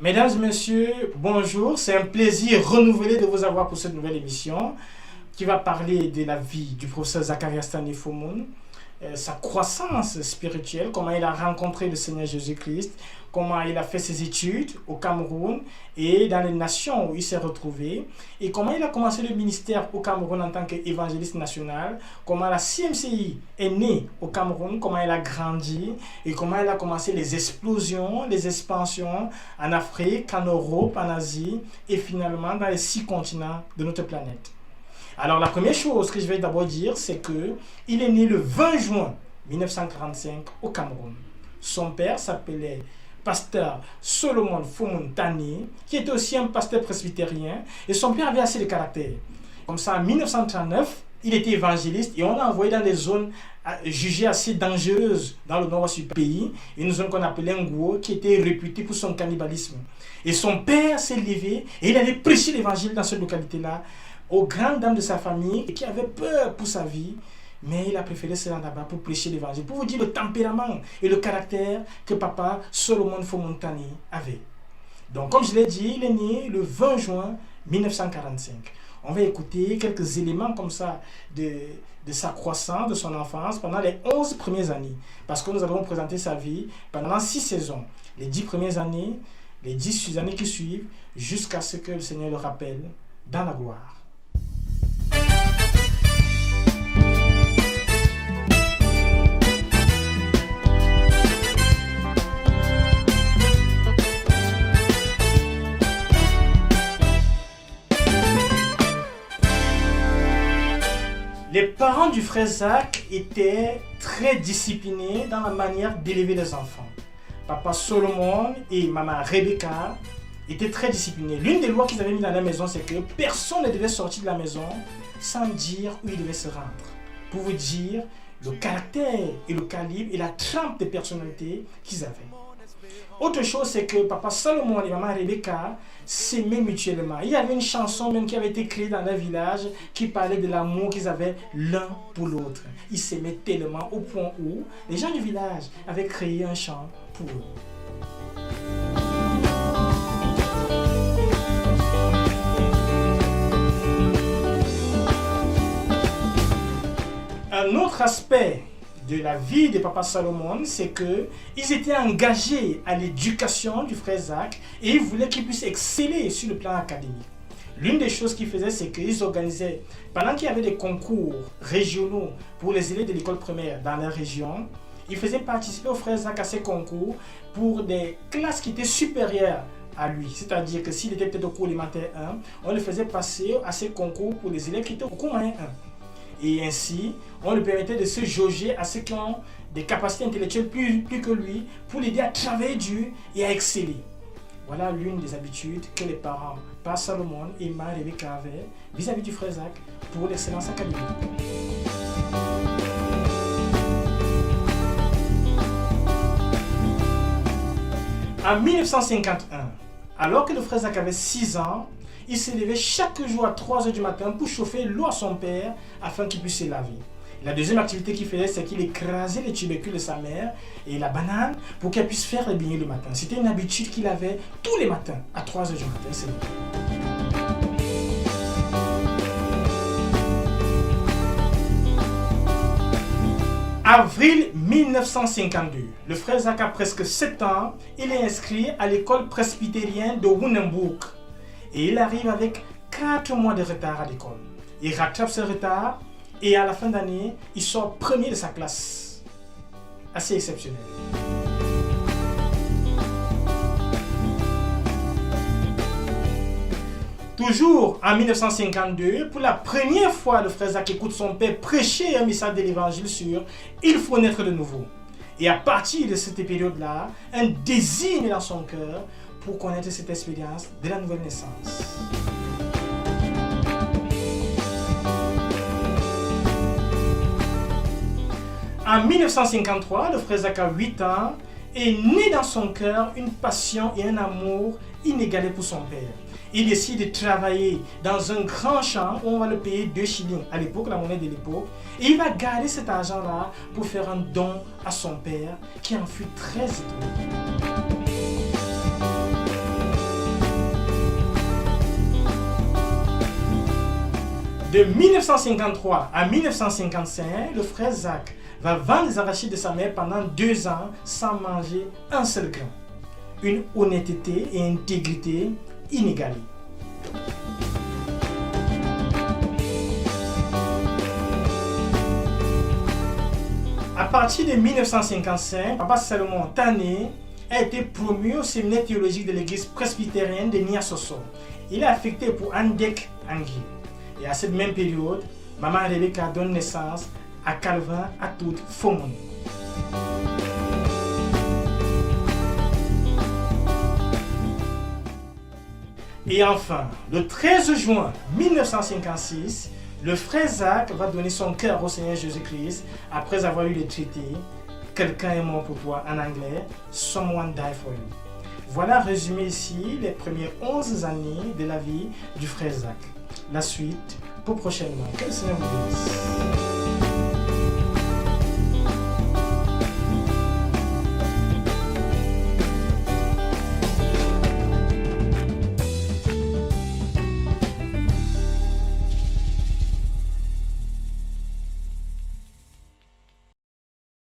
Mesdames et messieurs, bonjour. C'est un plaisir renouvelé de vous avoir pour cette nouvelle émission qui va parler de la vie du professeur Zacharias Stanley Fomon, sa croissance spirituelle, comment il a rencontré le Seigneur Jésus-Christ, comment il a fait ses études au Cameroun et dans les nations où il s'est retrouvé, et comment il a commencé le ministère au Cameroun en tant qu'évangéliste national, comment la CMCI est née au Cameroun, comment elle a grandi, et comment elle a commencé les explosions, les expansions en Afrique, en Europe, en Asie, et finalement dans les 6 continents de notre planète. Alors la première chose que je vais d'abord dire, c'est qu'il est né le 20 juin 1945 au Cameroun. Son père s'appelait pasteur Solomon Fomon Tani, qui était aussi un pasteur presbytérien, et son père avait assez de caractère. Comme ça, en 1939, il était évangéliste et on l'a envoyé dans des zones jugées assez dangereuses dans le nord-ouest du pays, une zone qu'on appelait Ngouo, qui était réputée pour son cannibalisme. Et son père s'est levé et il allait prêcher l'évangile dans cette localité-là aux grandes dames de sa famille qui avaient peur pour sa vie, mais il a préféré se rendre là-bas pour prêcher l'évangile, pour vous dire le tempérament et le caractère que papa Solomon Fomon Tani avait. Donc, comme je l'ai dit, il est né le 20 juin 1945. On va écouter quelques éléments comme ça de sa croissance, de son enfance pendant les 11 premières années, parce que nous allons présenter sa vie pendant 6 saisons, les 10 premières années, les 10 années qui suivent, jusqu'à ce que le Seigneur le rappelle dans la gloire. Les parents du frère Zach étaient très disciplinés dans la manière d'élever les enfants. Papa Solomon et maman Rebecca étaient très disciplinés. L'une des lois qu'ils avaient mis dans la maison, c'est que personne ne devait sortir de la maison sans dire où il devait se rendre. Pour vous dire le caractère et le calibre et la trempe de personnalité qu'ils avaient. Autre chose, c'est que papa Salomon et maman Rebecca s'aimaient mutuellement. Il y avait une chanson même qui avait été créée dans leur village qui parlait de l'amour qu'ils avaient l'un pour l'autre. Ils s'aimaient tellement au point où les gens du village avaient créé un chant pour eux. Un autre aspect de la vie de papa Salomon, c'est qu'ils étaient engagés à l'éducation du frère Zach et ils voulaient qu'il puisse exceller sur le plan académique. L'une des choses qu'ils faisaient, c'est qu'ils organisaient, pendant qu'il y avait des concours régionaux pour les élèves de l'école primaire dans leur région, ils faisaient participer au frère Zach à ces concours pour des classes qui étaient supérieures à lui. C'est-à-dire que s'il était peut-être au cours élémentaire 1, on le faisait passer à ces concours pour les élèves qui étaient au cours moyen 1. Et ainsi, on lui permettait de se jauger à ceux qui ont des capacités intellectuelles plus que lui pour l'aider à travailler dur et à exceller. Voilà l'une des habitudes que les parents, Père Salomon et Mère Rebecca avaient vis-à-vis du frère Zach pour l'excellence académique. En 1951, alors que le frère Zach avait 6 ans, il se levait chaque jour à 3 h du matin pour chauffer l'eau à son père afin qu'il puisse se laver. La deuxième activité qu'il faisait, c'est qu'il écrasait les tubercules de sa mère et la banane pour qu'elle puisse faire les beignets le matin. C'était une habitude qu'il avait tous les matins à 3 h du matin. Avril 1952, le frère Zach a presque 7 ans, il est inscrit à l'école presbytérienne de Wunenburg. Et il arrive avec 4 mois de retard à l'école. Il rattrape ce retard et à la fin d'année, il sort premier de sa classe. Assez exceptionnel. Toujours en 1952, pour la première fois, le frère Zach écoute son père prêcher un message de l'évangile sur « Il faut naître de nouveau ». Et à partir de cette période-là, un désir est dans son cœur pour connaître cette expérience de la nouvelle naissance. En 1953, le frère Zach a 8 ans et naît dans son cœur une passion et un amour inégalé pour son père. Il décide de travailler dans un grand champ où on va le payer 2 shillings à l'époque, la monnaie de l'époque. Et il va garder cet argent-là pour faire un don à son père qui en fut très étonné. De 1953 à 1955, le frère Zach va vendre les arachides de sa mère pendant 2 ans sans manger un seul grain. Une honnêteté et intégrité inégalées. À partir de 1955, Papa Salomon Tané a été promu au séminaire théologique de l'église presbytérienne de Niasoso. Il est affecté pour Andek Angui. Et à cette même période, Maman Rebecca donne naissance à Calvin Atout Fomon. Et enfin, le 13 juin 1956, le frère Zach va donner son cœur au Seigneur Jésus-Christ après avoir lu le traité « Quelqu'un est mort pour toi » en anglais « Someone died for you ». Voilà résumé ici les premières 11 années de la vie du frère Zach. La suite pour prochainement. Que le Seigneur vous bénisse.